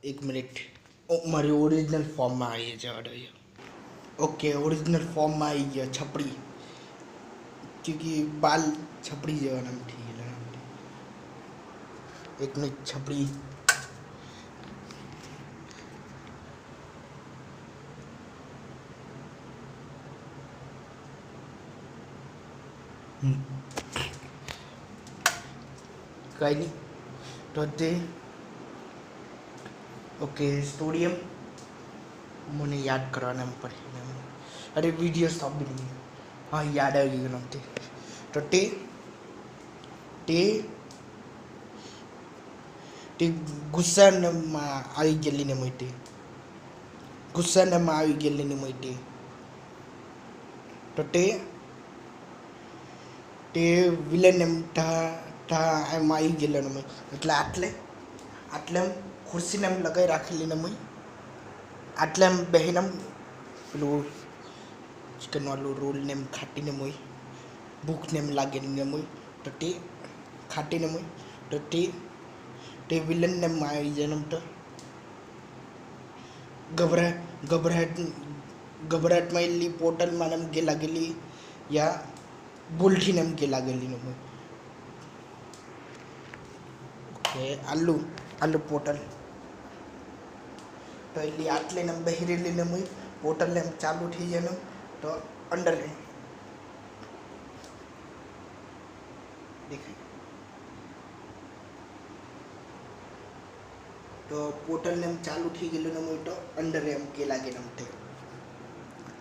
एक मिनिट मारी original form में आई जवा रही ओके ओरिजिनल फॉर्म में आई गया छपड़ी क्योंकि बाल छपड़ी जवा नाम ठीक है एक मिनिट छपड़ी कहीं नहीं तो ते ओके स्टूडियम મને યાદ કરવાના પડે અરે વિડીયો સ્ટોપ બી નહીં હા યાદ આવી ગયું તે તો તે ગુસ્સામાં આવી ગયેલી ને મોટી ગુસ્સામાં આવી ગયેલી ને મોટી તો તે વિલન એમ એમ આવી ગયેલો ને એટલે આટલે ખુરશીને એમ લગાવી રાખેલી ને મેં આટલે એમ બહેન એમ પેલું ચિકનવાળું રોલને એમ ખાટીને મોય ભૂખને એમ લાગેલી ને મોય તો તે ખાટીને મોય તો તે વિલનને એમ આવી જાય એમ તો ગભરાટમાં એલી પોર્ટલમાં એમ ગે લાગેલી યા ભૂલથીને એમ ગે લાગેલી ને મોય ઓકે આલુ પોર્ટલ तो इली आटले नम बहिरेली ने मुई पोर्टल ने चालू थी जाने तो अंडर है देखें तो पोर्टल ने चालू थी गए ने मुई तो अंडर है के लागे नम थे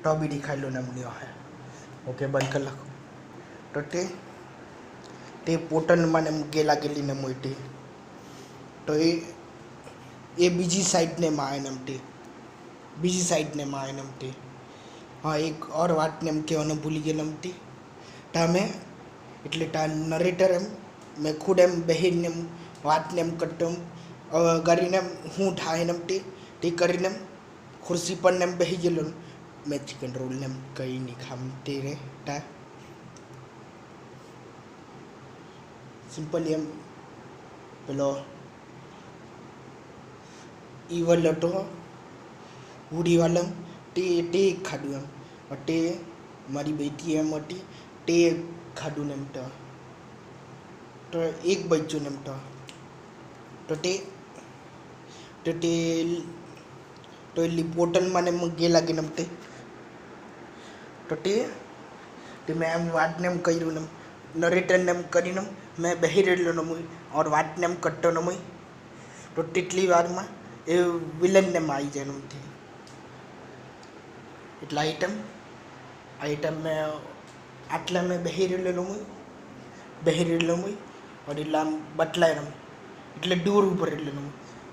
तो भी दिखाई लो नम नहीं है ओके बंद कर लखो तो ते पोर्टल में नम के लागे ने मुई थे तो ये बीजी साइड ने माए नमते बीजी साइड ने माए नमते हाँ एक और बात ने कहने भूली गए नमती ता मैं એટલે તા નરેટર એમ મેં ખુદ એમ બહેનને વાતને એમ કરતો કરીને હું થાય એમ તે કરીને ખુરશી પર એમ બેસી ગયેલો મેં ચિકન રોલને એમ કંઈ નહીં ખામતી રે તા સિમ્પલી એમ પેલો ईवल लटो बूढ़ी वाला टे खाडू एम टे मारी बेटी एम टे खाडू नेम तो एक बच्चों नेम तो तो पोर्टल माने गे लगे नमते तो ते मैं एम वाट नेम करू नम नरेटर नेम करी नम मैं बही रहेलो नम और वाट नेम कट्टो नम तो तेटली वार में એ વિલનને આવી જાય એમથી એટલે આઈટમ મેં આટલા મેં બહી રહેલો મુઈ और એટલે આમ બટલાય રમ એટલે દૂર ઉપર રહેલો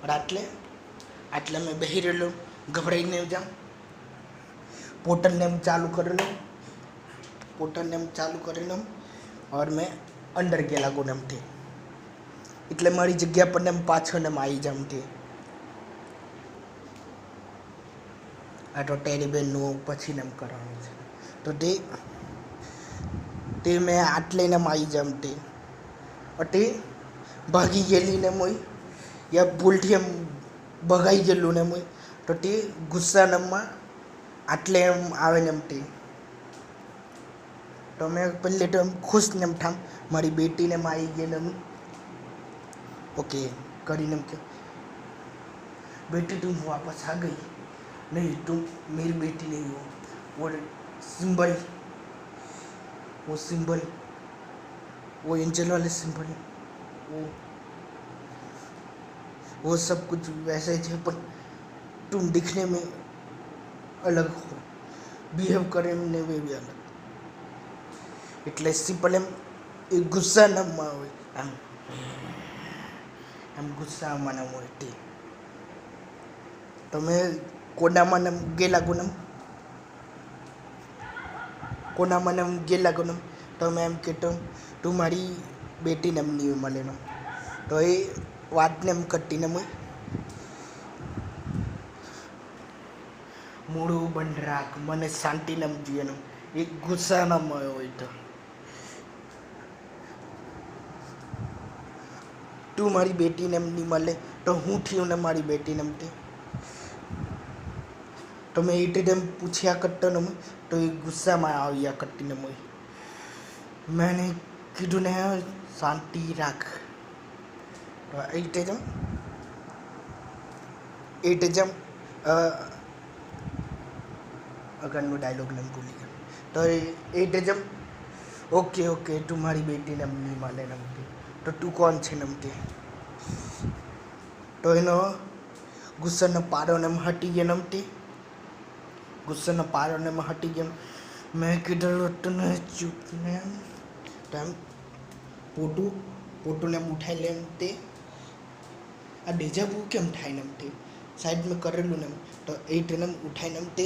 और આટલે મેં બહી રહેલો ગભરાઈને જામ પોર્ટલને એમ ચાલુ કરેલો और मैं अंडर गेला ગુનેમ થી એટલે મારી જગ્યા પર ને પાછળ ને આવી જામ થી આ તો ટેરીબેનનું પછી એમ કરવાનું છે તો તે મેં આટલે ને આવી જામ તે ભાગી ગયેલી ને મોય યા ભૂલથી એમ ભગાઈ ગયેલું ને મોય તો તે ગુસ્સામાં આટલે એમ આવે ને એમ તો મેં પહેલે તો એમ ખુશ ને એમ ઠામ મારી બેટીને આવી ગઈ ને ओके કરીને કે बेटी तुम वापस आ गई नहीं तुम मेरी बेटी नहीं हो वो सिंबल वो एंजल वाले सिंबल वो सब कुछ वैसे ही है पर तुम दिखने में अलग हो बिहेव करने में भी अलग એટલે સિમ્પલ એમ એ ગુસ્સા ન હોય આમ ગુસ્સામાં ન હોય તે તમે કોનામાં ગેલા ગુનમ તો મેં એમ કહેતો તું મારી બેટીને એમ નહીં મળેનો તો એ વાતને એમ કટીને મૂળું બંધ રાખ મને શાંતિને એમ જોઈએ એ ગુસ્સા ન હોય તો તું તું મારી બેટીને એમ નહીં મળે તો હું થયું ને મારી બેટીને એમ તે તો મેં એ ટાઈમ પૂછ્યા કરતો ને તો એ ગુસ્સામાં આવ્યા કરતી ને મેં કીધું ને શાંતિ રાખ. તો એ ટાઈમ આગળનો ડાયલોગ ને ભૂલી ગયો. તો એ ટાઈમ ઓકે તું મારી બેટીને એમ નહીં મળે નમતી તો તું કોણ છે નમતી. તો એનો ગુસ્સાનો પારો ને હટી ગયો નમતી. ગુસ્સાનો પારો ને હટી ગયો. મેં કીધું તને ચૂપ ને તો એમ પોટું ને ઉઠાઈ લે એમ તે આ ડેજાવું કેમ થાય ને એમ તે સાઈડ મેં કરેલું ને તો એ ટ્રેન ઉઠાઈને એમ તે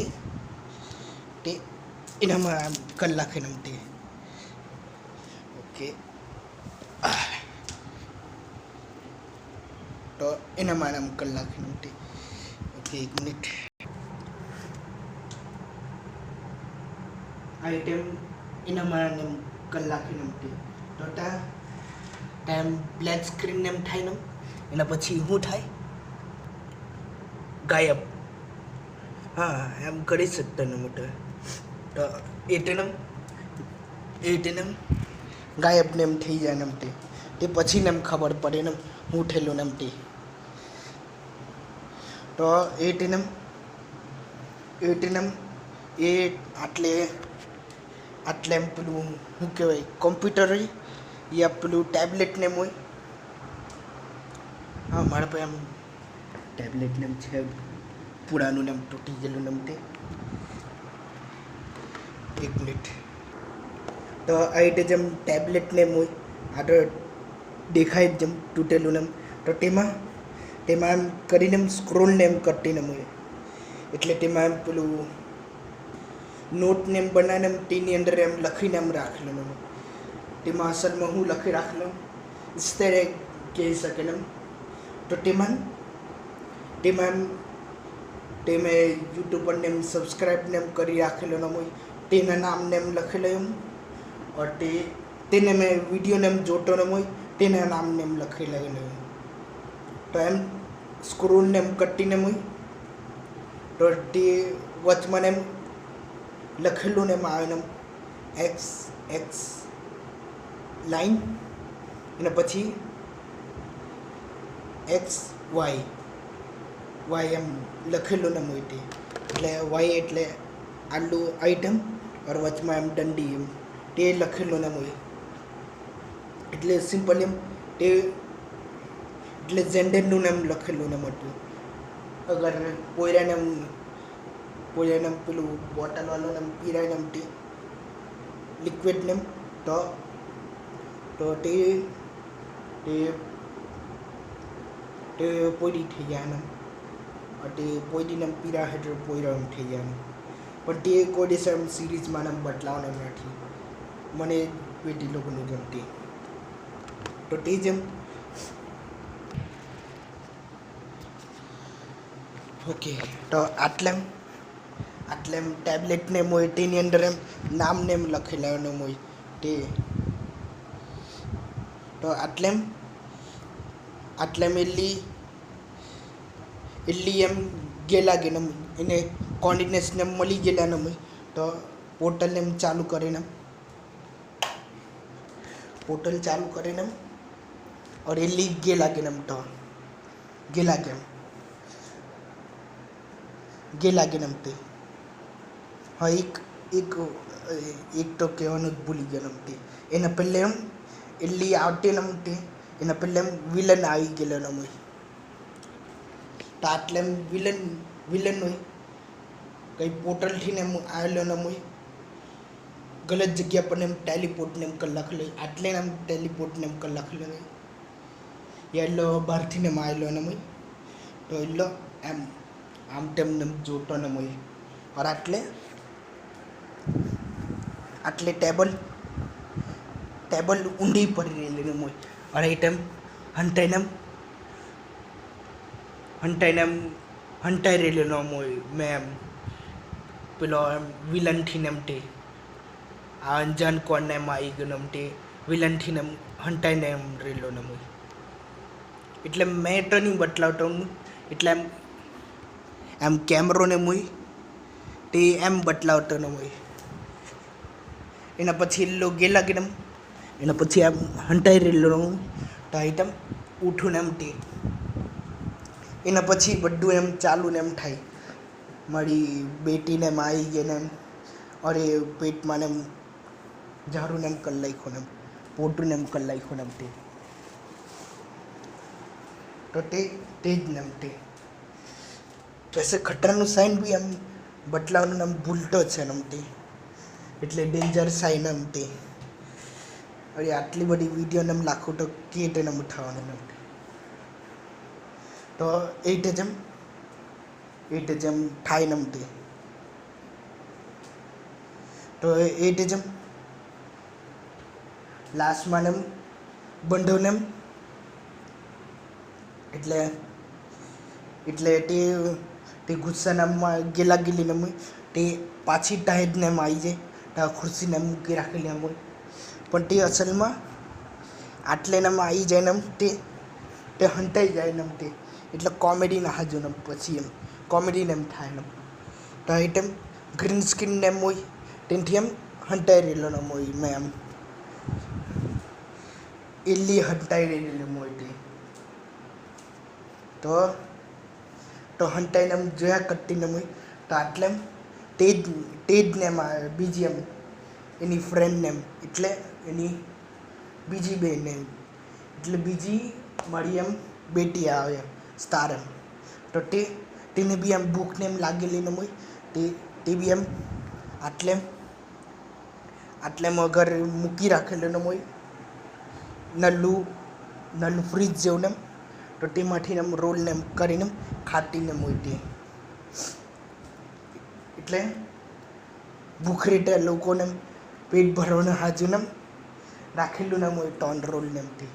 એનામાં કલાક એમ તે ઓકે તો એનામાં એમ કલાક એમ તે ઓકે 1 મિનિટ આઈટમ એનામાં એમ કલાક એમ તે તો ટાઈમ બ્લેક સ્ક્રીન એમ થાય ને એના પછી શું થાય ગાયબ. હા એમ કરી શકતા ને મોટો તો એ ટેનમ ગાયબ ને એમ થઈ જાય ને એમ તે પછી ને એમ ખબર પડે ને હું થયેલું ને એમ તે તો એ ટેનમ એ આટલે એમ પેલું શું કહેવાય કોમ્પ્યુટર યા પેલું ટેબ્લેટ ને હોય. હા મારા પાસે એમ ટેબ્લેટ ને છે પુરાનું ને તૂટી ગયેલું ને તે 1 મિનિટ તો આ રીતે જેમ ટેબ્લેટ ને હોય આ તો દેખાય જેમ તૂટેલું ને તો તેમાં એમ કરીને એમ સ્ક્રોલ ને એમ કરતી ને હોય એટલે તેમાં એમ પેલું નોટ ને એમ બનાવીને એમ તેની અંદર એમ લખીને એમ રાખેલું ને તેમાં અસલમાં હું લખી રાખેલું ઇસ તરહ કહી શકે ને તો તેમાં મેં યુટ્યુબ પર ને એમ સબસ્ક્રાઈબ ને એમ કરી રાખેલો ને હોય તેના નામને એમ લખેલું એમ ઓર તેને મેં વિડીયોને એમ જોતો ને હોય તેના નામને એમ લખેલા હોય તો એમ સ્ક્રોલને એમ કટીને હોય તો તે વચમાં એમ લખેલું ને એમ આવે ને એક્સ લાઈન એના પછી વાય એમ લખેલું ને હોય તે એટલે વાય એટલે આટલું આઈટમ ઓર વચમાં એમ દંડી એમ તે લખેલું ને હોય એટલે સિમ્પલ એમ તે એટલે જેન્ડરનું એમ લખેલું ને હતું. અગર પોયરાને એમ પેલું બોટલવાળું એમ પીરાઈને એમ તે લિક્વિડ ને તો તે પોયરી થઈ જાય ને તે પોયરીને એમ પીરા હેઠળ પોયરા એમ થઈ જાય પણ તે કોઈ દિવસ એમ સિરીઝમાં એમ બદલાવવાનું નથી. મને બેટી લોકોનું ગમતી તો તે જેમ ઓકે તો આટલે એમ ટેબ્લેટ ને હોય તેની અંદર એમ નામ ને એમ લખેલા હોય તે તો આટલે એટલી એમ ગયેલા એને કોર્ડિનેટ્સ ને મળી ગયેલા ને તો પોર્ટલ એમ ચાલુ કરીને और એલી ગયેલા કે નમ તો ગયેલા કેમ તે હા એક તો કહેવાનું જ ભૂલી ગયો નમતી એના પહેલે એમ એલી આવતી નમતી એના પહેલે એમ વિલન આવી ગયેલો નમ તો આટલે એમ વિલન હોય કંઈ પોર્ટલથી ને એમ આવેલો નમ હોય ગલત જગ્યા પર એમ ટેલિપોર્ટને એમ કલાક લે આટલે એમ ટેલિપોર્ટને એમ કલાક લે એટલો બહારથી ને આવેલો ને હોય તો એટલો એમ આમ તેમને જોતો ને હોય और આટલે ટેબલ ઊંડી પડી રહેલી ને હોય और એ ટાઈમ હંટાઈ રહેલો ન હોય મેં એમ પેલો એમ વિલનથી ને એમ તે આ અંજાન કોણને એમ આવી ગયો એમ તે વિલનથી ને એમ હંટાઈને એમ રહેલો ને હોય એટલે મેં તો નહીં બતલાવતો હું, એટલે એમ કેમેરોને મુઈ તે એમ બતલાવતો ને મુઈ. એના પછી એલો ગેલા કે એના પછી એમ હંટાઈ રહેલો હું તો આઈટમ ઉઠું ને એમ તે એના પછી બધું એમ ચાલુ ને એમ થાય. મારી બેટીને એમ આવી ગઈ ને એમ અરે પેટમાં ને એમ ઝાડું ને એમ કરી નાખ્યું ને એમ પોટું ને એમ કરી નાખ્યું ને એમ તે તો તે જ ને એમ તે વૈસે ખતરાનું સાઇન બી એમ બદલાવાનું એમ ભૂલતો છે ને એમ તે એટલે ડેન્જર સાઇન એમ તે. અરે આટલી બધી વિડીયોને એમ લાખું તો કે તેને ઉઠાવવાનું એમ તો એ જેમ થાય ને એમ તે તો એ જેમ લાસ્ટમાં ને એમ બંધોને એમ એટલે તે ગુસ્સાના ગેલા ગેલીને એમ તે પાછી ટાઈડને એમ આવી જાય ત્યાં ખુરશીને એમ મૂકી રાખેલી એમ હોય પણ તે અસલમાં આટલેનામાં આવી જાય ને એમ તે હંટાઈ જાય ને એમ તે એટલે કોમેડીના હાજુ ને પછી એમ કોમેડીને એમ થાય ને તો એ ટાઈમ ગ્રીન સ્કીનને એમ હોય તેનાથી એમ હંટાઈ રહેલો ને હોય મેં એમ એલી હંટાઈ રહેલી એમ હોય તે તો હંટાઈને એમ જોયા કરતી ને હોય તો આટલે એમ તે જ ને એમ બીજી એમ એની ફ્રેન્ડને એમ એટલે એની બીજી બેન એમ એટલે બીજી મારી એમ બેટી આવે સ્ટાર એમ તો તેને બી એમ ભૂખને એમ લાગેલી ને હોય તે બી એમ આટલે અગર મૂકી રાખેલું ને હોય નલ્લું ફ્રીજ જેવું ને એમ તો તેમાંથી એમ રોલને એમ કરીને ખાટીને હોય તે એટલે ભૂખ રેટે લોકોને પેટ ભરવાના હાજુ ને રાખેલું ને હોય ટોન રોલ ને એમથી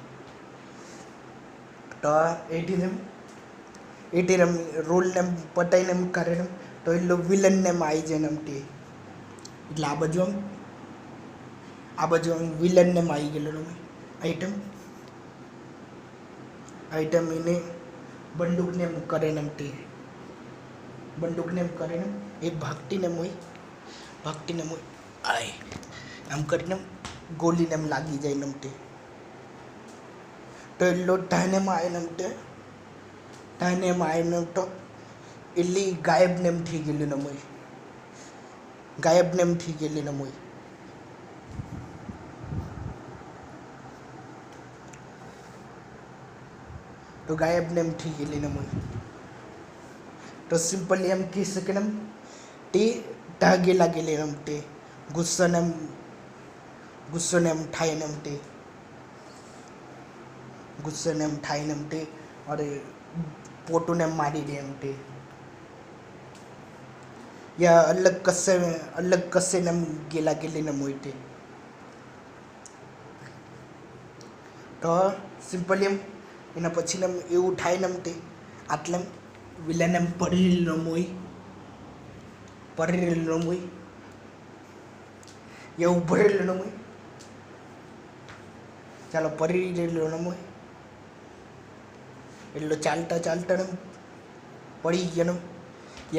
તો એટી એમ રોલને એમ પટાઈને એમ કરે ને તો એટલો વિલનને એમ આવી જાય ને એમ તે એટલે આ બાજુ એમ વિલનને એમ આવી ગયેલો ને આઈટમ એને બંદૂકને એમ કરે ને એમ તે બંદૂકને એમ કરે ને એ ભાગતીને એમ હોય આય એમ કરીને ગોલીને એમ લાગી જાય ને એમ તે તો એટલો ટાઈનેમાં આવે ને એમ તે ટાઈનેમાં આવે ને તો એટલી ગાયબને એમ થઈ ગયેલી ને હોય ગાયબને એમ થઈ ગયેલી ને હોય તો ગાયબને એમ થઈ ગયેલી ને હોય તો સિમ્પલી એમ કહી શકે ને તે ઢાગે લાગેલી એમ તે ગુસ્સોને એમ થાય ને એમ તે ગુસ્સોને એમ થાય ને એમ તે અરે પોટુને એમ મારી દે એમ તે યા અલગ કસે ને એમ ગેલા ગેલી ને હોય તે તો સિમ્પલી એમ એના પછી ને એવું થાય ને એમ તે આટલે વિલન એમ પડી રહેલો હોય યા ઉભો રહેલો હોય ચાલો પડી રહેલો હોય એટલો ચાલતા ને પડી ગયો ને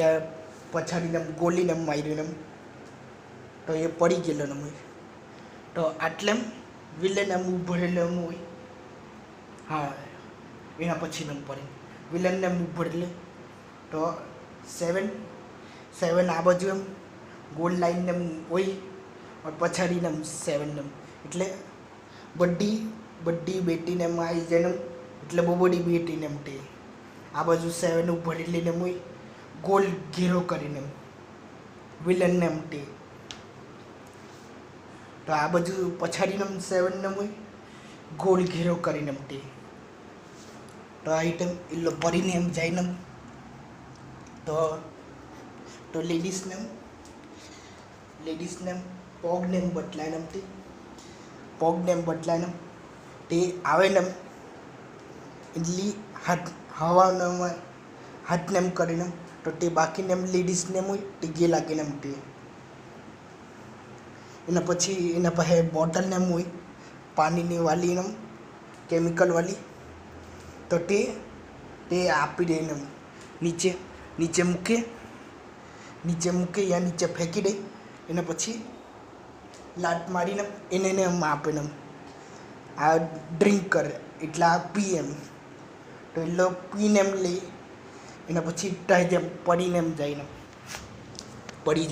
યા પછાડીને ગોલીને માર્યું ને તો એ પડી ગયેલો ને હોય તો આટલે વિલન એમ ઉભો રહેલો હોય હા એના પછી ને પડે વિલનને એમ ઉભો રહેલે તો 7 આ બાજુ એમ ગોલ લાઈનને એમ હોય और પછાડીને એમ 7 એમ એટલે બધી બેટીને એમ આવી જાય ને એટલે બહુ બધી બેટીને એમ તે આ બાજુ 7 ઉભો રહેલીને એમ હોય ગોલ ઘેરો કરીને એમ વિલનને એમ તે તો આ બાજુ પછાડીને એમ 7 ને હોય ગોલ ઘેરો કરીને એમ તે તો આઈટમ એટલો પરીને એમ જાય ને તો લેડીઝને પગને એમ બદલાય ને તે આવે ને એટલી હાથને એમ કરીને તો તે બાકીને એમ લેડીઝને એમ હોય તે ગે લાગીને એમ તે એના પછી એના પાસે બોટલને એમ હોય પાણીની વાલી એમ કેમિકલ વાલી તો તે આપી દે એમ નીચે નીચે મૂકે યા નીચે ફેંકી દે. એને પછી લાત મારીને એને એમ આપે ને આ ડ્રિંક કરે એટલે આ પી એમ. તો એટલે પીને એમ લઈ એના પછી જેમ પડીને એમ જાય ને પડી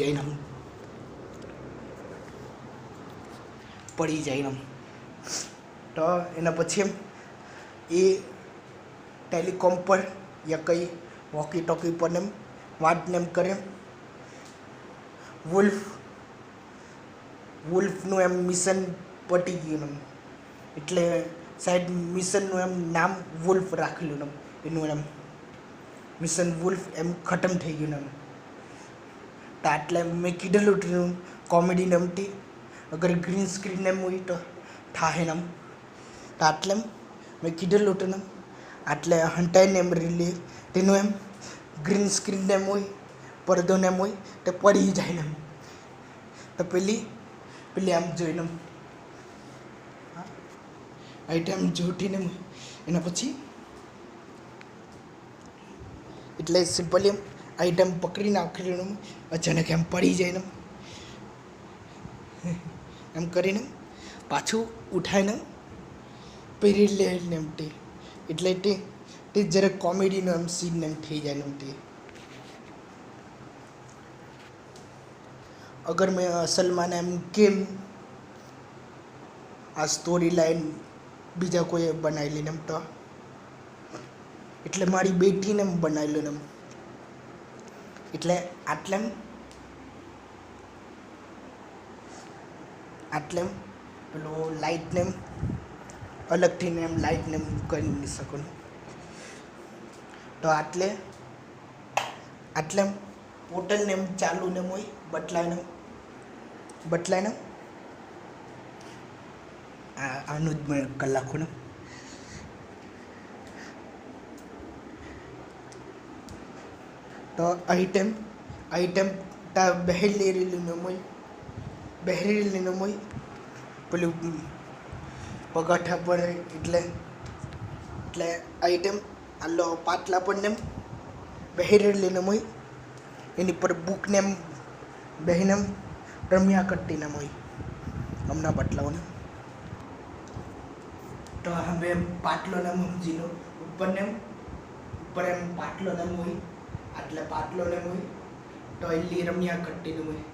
જાય ને તો એના પછી એમ એ ટેલિકોમ પર યા કંઈ વોકી ટોકી પર એમ વાતને એમ કરે. વુલ્ફનું એમ મિશન પતી ગયું એમ એટલે સાહેબ મિશનનું એમ નામ વુલ્ફ રાખેલું એમ એનું એમ મિશન વુલ્ફ એમ ખતમ થઈ ગયું એમ. તો આટલે મેં કીધેલું હતું કોમેડી નમતી અગર ગ્રીન સ્ક્રીન એમ હોય તો થાહે એમ. તો આટલે મેં કીધેલું હતું ને આટલે હંટાઈને એમ રીલી તેનું એમ ગ્રીન સ્ક્રીન એમ હોય પડદોને એમ હોય તે પડી જાય ને એમ. તો પેલી આમ જોઈને આઈટમ જોટીને એના પછી એટલે સિમ્પલી એમ આઈટમ પકડી નાખેલું અચાનક એમ પડી જાય ને એમ કરીને પાછું ઉઠાઈને પહેરી લે ને એમ તે એટલે તે જરાક કોમેડીનો એમ સીન એમ થઈ જાય ને એમ તે. અગર મેં અસલમાં એમ કેમ આ સ્ટોરી લાઈન બીજા કોઈએ બનાવેલી એમ તો એટલે મારી બેટીને એમ બનાવેલું એમ. એટલે આટલે પેલો લાઇટને એમ અલગથી ને એમ લાઇટને એમ કરી નહીં શકું. તો આટલે પોર્ટલને એમ ચાલુ ને હોય બદલાય આનું જ મેં કલાકોને તો આઈટમ તા બહેરેલી ન હોય પેલું પગાઠા પર એટલે આઈટમ આલો પાટલા પર ને બહેરેલી ન હોય એની પર બુકને એમ બહેને રમ્યા કરતી ને હોય હમણાં બદલાવને. તો હવે પાટલો નામ સમજી લો ઉપર એમ પાટલો નામ હોય આટલે પાટલો નામ હોય તો એલી રમ્યા કરતી હોય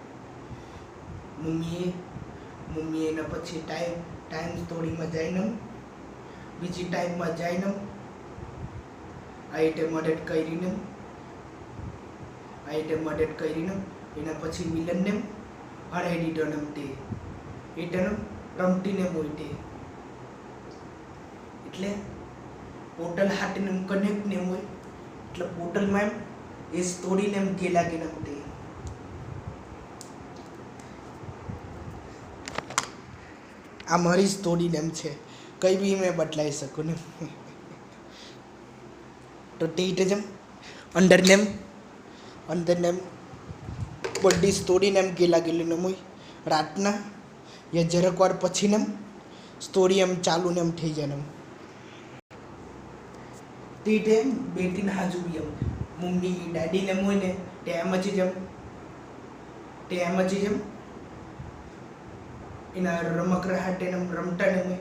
મમ્મી એના પછી ટાઈમ સ્ટોરીમાં જઈને બીજી ટાઈમમાં જઈને આઈટમ મદદ કરીને એના પછી વિલનને હરાઈ દીધો ને તે એટને રમતીને હોય તે એટલે પોર્ટલ હાથને કનેક્ટ ને હોય એટલે પોર્ટલમાં એમ એ સ્ટોરીને એમ કે લાગે ને તે આ મારી સ્ટોરી એમ છે કંઈ બી મેં બદલાઈ શકું ને. તો તે જેમ અંદરને એમ બધી સ્ટોરીને એમ કે લાગેલી ને હોય રાતના યા જરાક વાર પછીને એમ સ્ટોરી એમ ચાલુ ને એમ થઈ જાય ને તે બેટીને હાજુ બી એમ મમ્મી ડેડીને હોય ને તે એમ જ જેમ એના રમકડા હાટે રમતા ને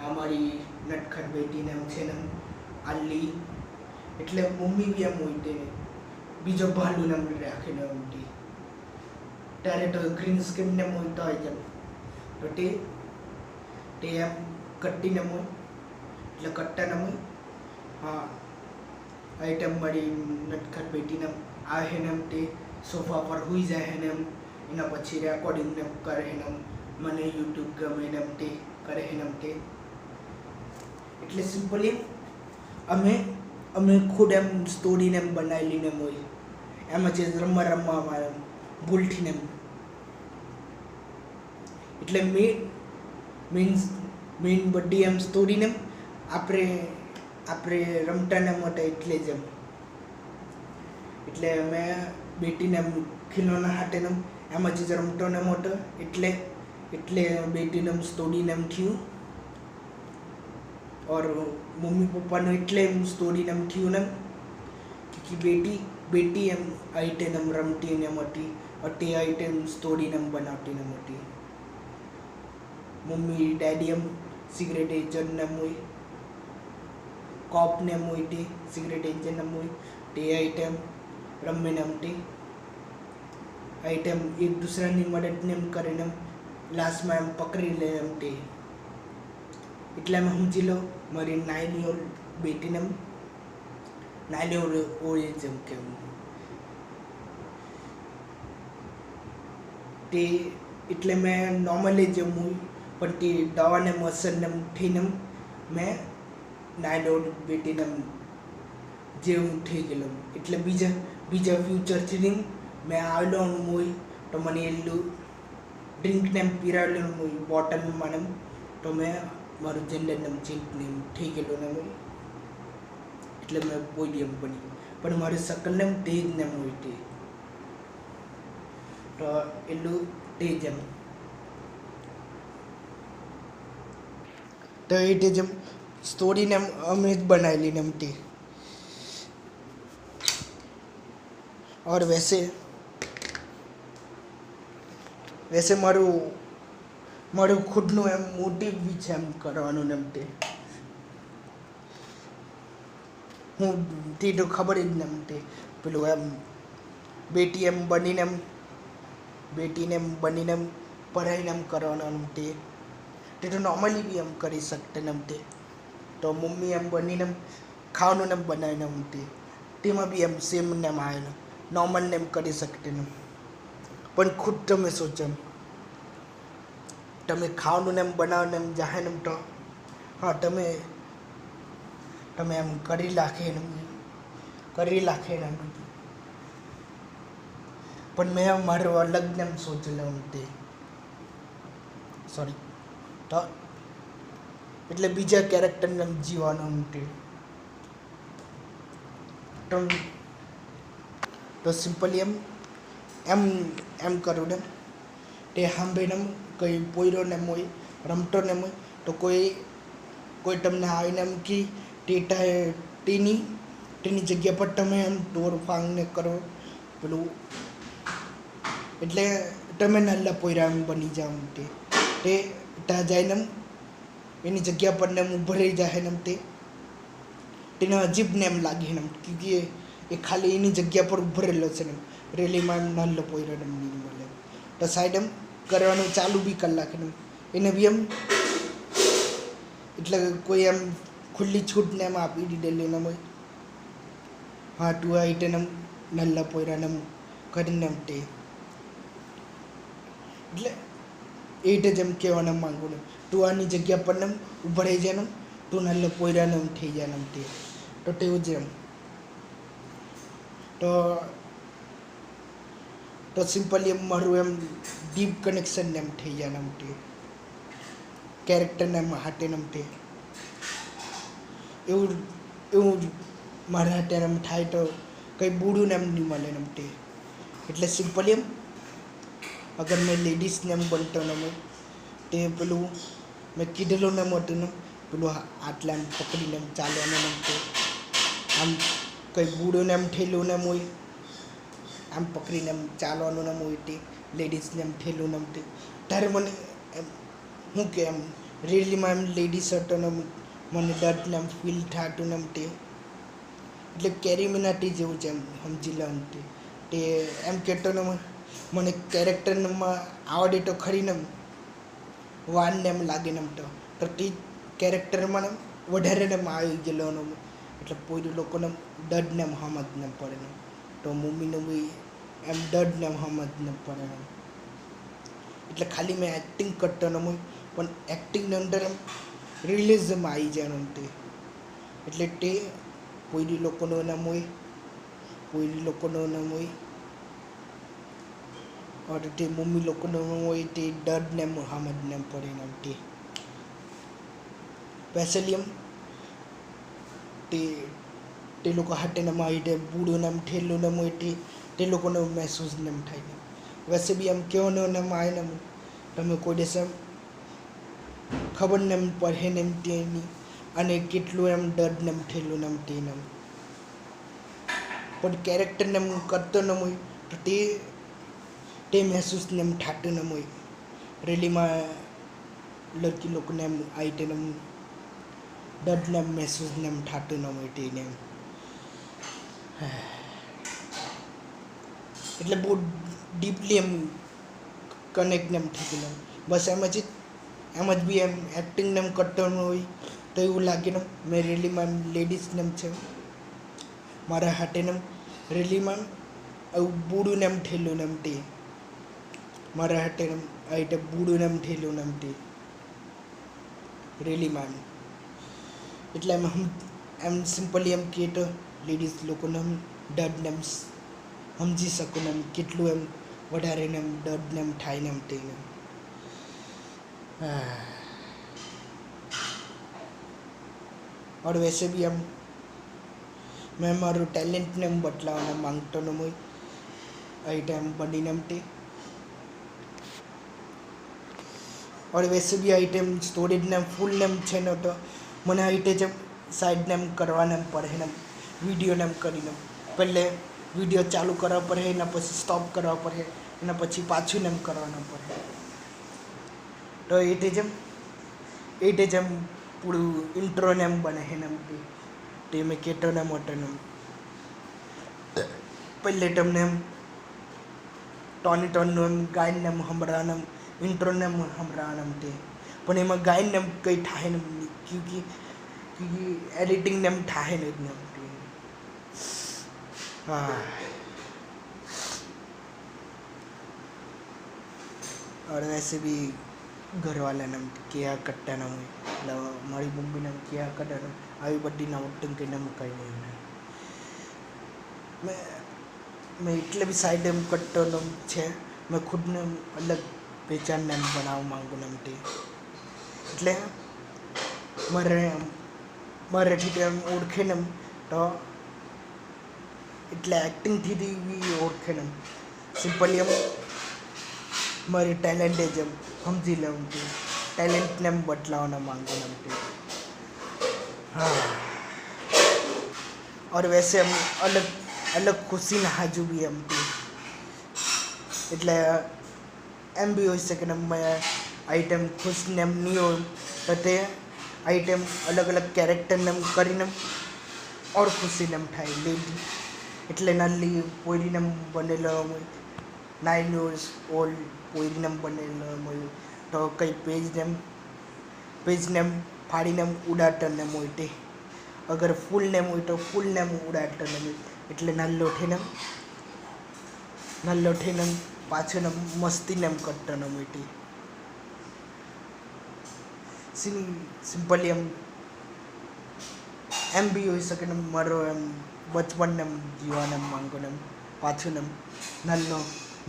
આ મારી નટખટ બેટીને એમ છે ને આલી એટલે મમ્મી બી એમ હોય તેને બીજો ભાલુ ને રાખીને એમથી ત્યારે તો ગ્રીન સ્ક્રીન ને હોય તો જેમ તો તે એમ કટ્ટીને હોય એટલે કટ્ટાને હોય હા આઈટમ મારી નટખટ બેટીને આવે ને એમ તે સોફા પર હોઈ જાય ને એમ એના પછી રેકોર્ડિંગ ને કરે ને મને યુટ્યુબ ગમે ને એમ તે કરે ને એમ તે એટલે સિમ્પલી અમે ખુદ એમ સ્ટોરીને એમ બનાવેલી ને હોય એમાં જે રમવામાં એમ ભૂલથી ને એટલે મેઇન બધી એમ સ્ટોરીને આપણે રમતાના માટે એટલે જ એટલે અમે બેટીને એમ ખીલોના હાથે એમાં જે રમતો ને મોટો એટલે બેટીને સ્ટોરીને એમ થયું और मम्मी पप्पा ने એટલે એમ સ્ટોરી નામ થયું ને કે બેટી એમ આઈટમ એમ રમતી ને મોટી અટી આઈટમ સ્ટોરી નામ બનાવતી ને મોટી મમ્મી ડેડી એમ સિગરેટ એજન્ટ ને મોઈ कॉप ने मोईटी सिगरेट इंजन ने मोई टे आइटम रम्मे नमटी आइटम एक दूसरा ની મદદ ને કરીને લાસ્ટ માં એમ પકડી લે એમ તે એટલે મેં સમજી લો મારી 9 year બેટીને 9 year ઓld જેમ કે તે એટલે મેં નોર્મલી જેમ પણ તે દવાને મસન ને ઉઠીને મેં 9 year બેટીને જેવું થઈ ગયેલું એટલે બીજા ફ્યુચરથી મેં આવેલો મોઈ તો મને એટલું ડ્રિંક ને પીરાવેલું મોઈ બોટલમાં ને તો મેં મારું જેન્ડર ને ચેન્જ ને થઈ ગયેલું ને મોઈ એટલે મેં બોલી એમ બની પણ મારી શકલ ને તે જ ને મોઈ તે તો એટલું તે જ એમ તો એ જેમ स्टोरी ने અમે જ બનાવેલી નમતી और वैसे મારું ખુદનું એમ મોટિવ બી છે એમ કરવાનું નમતે હું તે તો ખબર જ નમતે પેલું એમ બેટીને બનીને પઢાઈને એમ કરવાનું નમતે તે તો નોર્મલી બી એમ કરી શકતે નમતે તો મમ્મી એમ બનીને ખાવાનું ને બનાવીને નમતે તેમાં બી એમ સેમ નેમ આવેલું નોર્મલ નેમ કરી શકતે ને પણ ખુદ તમે સોચો તમે ખાવાનું ને બનાવો ને જાહે ને તો હા તમે એમ કરી નાખે ને પણ મેં મારું અલગ ને સોચેલું તે સોરી તો એટલે બીજા કેરેક્ટરને જીવવાનું તો સિમ્પલી એમ કરું ને તે સાંભળીને કંઈ પોયરો ને મોય રમતો ને મોય તો કોઈ તમને આવીને એમ કે તેની જગ્યા પર તમે એમ તોડફાંગ ને કરો પેલું એટલે તમે નાના પોયરા એમ બની જાઓ તે ત્યાં જઈને એની જગ્યા પર ને ઊભો રહી જાય ને તેને અજીબ ને એમ લાગે ને કે એ ખાલી એની જગ્યા પર ઊભો રહેલો છે ને રેલીમાં એમ નાનો પોયરો ને નહીં મળે તો સાઈડ એમ કરવાનું ચાલુ બી કરી નાખે ને એને બી એમ એટલે કોઈ એમ ખુલ્લી છૂટ ને એમ આપી દીધેલી ને હા તું આવીને એમ નાના પોયરાને એમ કરીને એમ તે એટલે એ રીતે જ એમ કહેવાને માંગુ ને તું આની જગ્યા પર ને ઊભા રહી જાય ને તું નાના પોયરાને એમ થઈ જાય ને તે તો તેવું જ એમ તો સિમ્પલી એમ મારું એમ ડીપ કનેક્શન ને એમ થઈ જાય ને તે કેરેક્ટરને એમ હાટે ને તે એવું મારા હાટે એમ થાય તો કંઈ બૂઢું ને એમ નહીં મળે ને તે એટલે સિમ્પલી એમ અગર મેં લેડીઝને એમ બનતો ને તે પેલું મેં કીધેલું ને મોટું ને પેલું આટલા એમ પકડીને એમ ચાલવાનું એમ તે આમ કંઈ બૂઢું ને એમ ઠેલું ને મોય આમ પકડીને એમ ચાલવાનું ને મોય તે લેડીઝને એમ ઠેલું ને એમ તે ત્યારે મને એમ શું કે એમ રેલીમાં એમ લેડીઝ હતો ને મને ડર ને એમ ફીલ થતું ને એમ તે એટલે કેરી મિનાટી જેવું છે એમ સમજી લો તે એમ કહેતો ને મને કેરેક્ટરમાં આવડે તો ખરી ને વાન ને એમ લાગે ને એમ તો તે કેરેક્ટરમાં વધારે ને આવી ગયેલો એટલે કોઈ લોકોને ડર ને એમ સમજ ન પડે ને તો મમ્મીને બી એમ ડર ને એમ સમજ ન પડે ને એટલે ખાલી મેં એક્ટિંગ કરતો ન હોય પણ એક્ટિંગની અંદર એમ રિયલિઝમ આવી જાય ને તે એટલે તે કોઈ લોકોનો નામ હોય और તે મમ્મી લોકોનો હોય તે ડર ને સમજ ને પડે ને તે સ્પેશિયલી એમ તે લોકો હાટે ને આવી બૂढ़ो ને ઠેલું ને હોય તે લોકોને મહેસૂસ ને થાય ને વैसे भी એમ કેવો ને આવે ને તમે કોઈ દિવસ એમ ખબર ને પડે ને તેની અને કેટલું એમ ડર ને થયેલું ને તેને પણ કેરેક્ટરને એમ કરતો ન હોય તો તે મહેસૂસ ને એમ થતું ન હોય રેલીમાં લડકી લોકોને એમ આવી તેને ડર ને મહેસૂસ ને એમ થતું ન હોય તેને એટલે બહુ ડીપલી એમ કનેક્ટ ને એમ થઈ ગયેલું બસ એમ જ બી એમ એક્ટિંગ ને એમ કરતો ન હોય તો એવું લાગે ને મેં રેલીમાં એમ લેડીઝ ને એમ છે મારા હાથે ને રેલીમાં આવું બૂઢું ને એમ થયેલું ને એમ તે મારા હાથે આ રીતે બૂઢું ને એમ થયેલું ને એમ તે રેલીમાં એટલે એમ સિમ્પલી એમ કહે તો લેડીઝ લોકોને એમ ડર ને એમ સમજી શકું ને એમ કેટલું એમ વધારે ને એમ ડર ને એમ થાય ને એમ તેને और वैसे भी हम मैं मारू टैलेंट ने बतलावाना मांगतो न मोय आई टाइम बनी नमते और वैसे भी आई टाइम स्टोरेज ने फूल नेम छे न तो मने आई टाइम जब साइड नेम करवाना पड़े ने वीडियो नेम करीने पहले वीडियो चालू करवा पड़े एना पछी स्टॉप करवा पड़े एना पछी पाछू नेम करवाना पड़े तो एटे जम पूરું ઇન્ટ્રો ને એમ બને છે ને તે મેં કહેતો ને મોટો ને પહેલે તમને એમ ટોનનું એમ ગાયને એમ સંભળાને ઇન્ટ્રોને એમ સંભળાને તે પણ એમાં ગાયને એમ કંઈ થાય ને ક્योंकि एडिटिंग ने एम થાય ને જ ને हाँ और वैसे भी घर वाले ने क्या कट्टा ना हुई એટલે મારી મમ્મીને ક્યાં કરે આવી બધી નવટંકી ને મુકાઈ નહીં મેં એટલે બી સાઈડ એમ કટ્ટો છે મેં ખુદને અલગ પહેચાનને એમ બનાવવા માંગુ ને એમ તે એટલે મારેથી એમ ઓળખે ને તો એટલે એક્ટિંગથી બી ઓળખે ને સિમ્પલી એમ મારી ટેલેન્ટ જ એમ સમજી લેવું કે टैलेंट ने बतलाना मांगो नमते हाँ और वैसे हम अलग अलग खुशी ना हाजू भी हम એટલે એમ બી હોઈ શકે ને મેં આઈટમ ખુશ ને એમ નહીં હોય તો તે આઈટમ અલગ અલગ કેરેક્ટરને એમ કરીને ઓર ખુશી ને એમ થાય લેડી એટલે નાની પોયરીને બનેલો 9 years old પોયરીને બનેલો હોય તો કંઈ પેજ નેમ ફાડીને ઉડાડતો નેમ હોય તે અગર ફૂલ નેમ હોય તો ફૂલ નેમ ઉડાડતો નેમ એટલે નાલ્લો થઈને પાછો ને મસ્તી નેમ કરતો નેમ હોય તે સિમ્પલી એમ બી હોઈ શકે ને મારો એમ બચપન ને જીવાને માંગો ને પાછું ને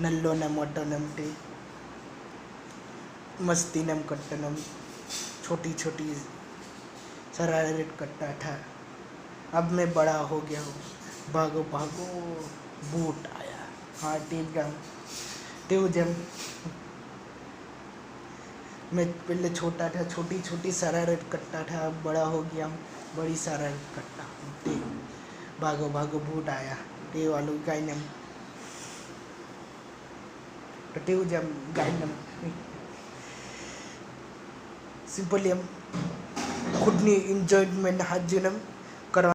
નલ્લો ને મોટો નેમ તે मस्ती नम करते नम छोटी छोटी शरारत करता था अब मैं बड़ा हो गया हूँ भागो भागो बूट आया हाँ ठीक है तेव जम मैं पहले छोटा था छोटी छोटी शरारत करता था अब बड़ा हो गया हूँ बड़ी शरारत करता हूँ ते भागो भागो बूट आया ते वालों गाय नम तो तेव जम गाय नम સિમ્પલી એમ ખુદની એન્જોયમેન્ટ હાજર કરવા